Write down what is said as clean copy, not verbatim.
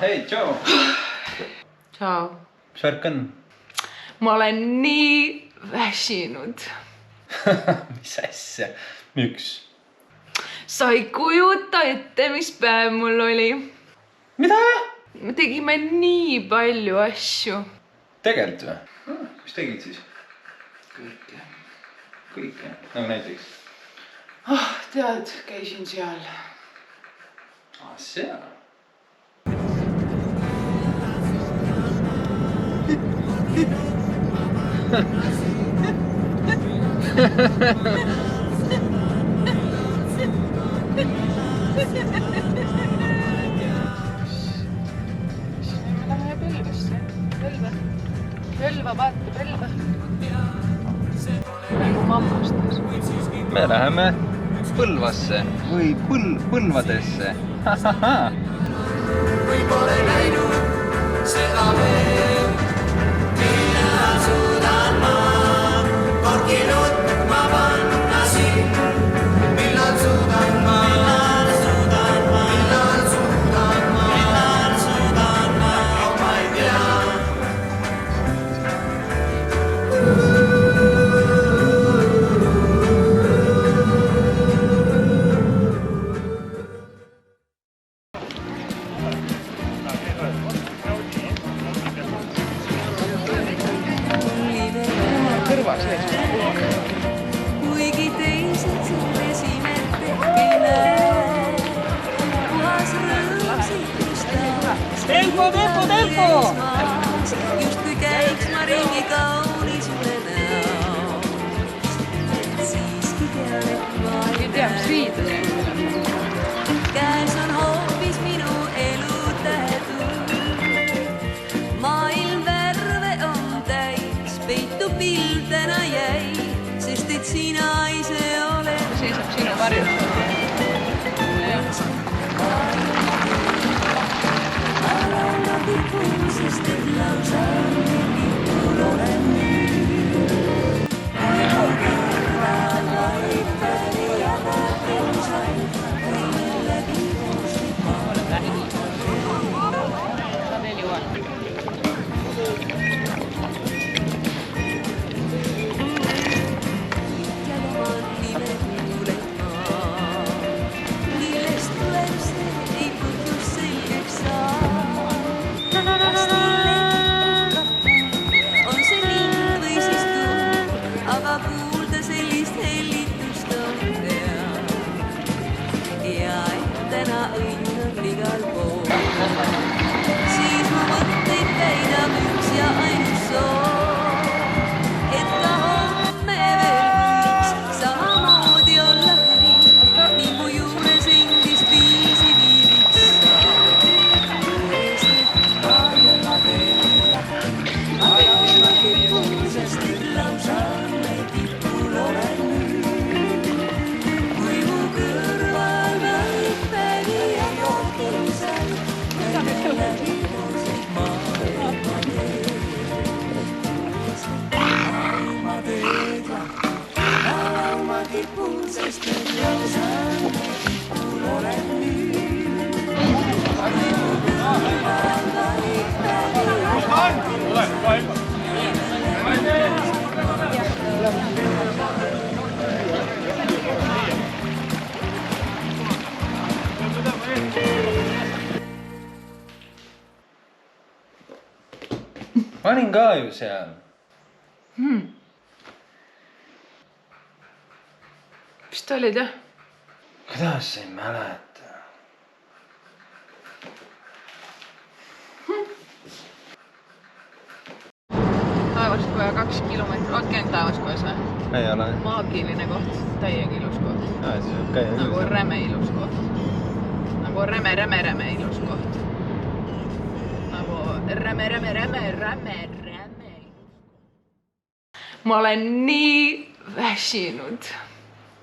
Hei, tšau! Tšau. Mis värk on? Ma olen nii väsinud. Mis asja? Miks? Sa ei kujuta ette, mis päev mul oli. Mida? Me tegime nii palju asju. Tegelt või? Mis tegid siis? Kõike. Kõike? Nagu näiteks? Tead, käisin seal. Seal? Põlva, vaata Põlva. Nagu mammastas. Me läheme Põlvasse või Põlvadesse. Kui pole näinud seda veel, millal suudan ma korkinud ma panna siin. Millal suudan ma, millal suudan ma, millal suudan ma, millal suudan ma, ma ei tea. Kuigi teised sind esimed ei näe, puhas rõõmsitlust tahaks. Tempo! Justkui käiks ma ringi kaunis üle näos. Siiski tean, et ma ei näe. Käes on hoopis minu elu tähetud. Maailm värve on täis, peitu pildena jäi, sest et sina ise oled. Seisab sinu varjus. Ma laulan tipul, sest et lausa tipul olen nüüd. Mu kõrval vaid päevi ja päevi sain, või millegi kuulsid ma. Sa veel jõuad. Siis mu mõtteid täidab üks ja ainus soov, et ka homme veel võiks samamoodi olla kuri, nii mu juures endist viisi viibiks saab. Eeslit varjama teela, ma kipun, sest et lausa õnne tipul olen nüüd. Kui mu kõrval vaid päevi ja kohtil sai, ma kipun, sest et lausa tipul olen nüüd. Kui mu kõrval vaid päevi ja kohtil Ma olin ka ju seal. Vist olid jah? Kuidas sa ei mäleta? Taevaskoja 2 kilomeetrit. Oot käinud Taevaskojas või? Ei ole. Maagiline koht. Täiega ilus koht. Siis võib käia. Nagu räme ilus koht. Nagu räme ilus koht. Nagu räme. Ma olen nii väsinud.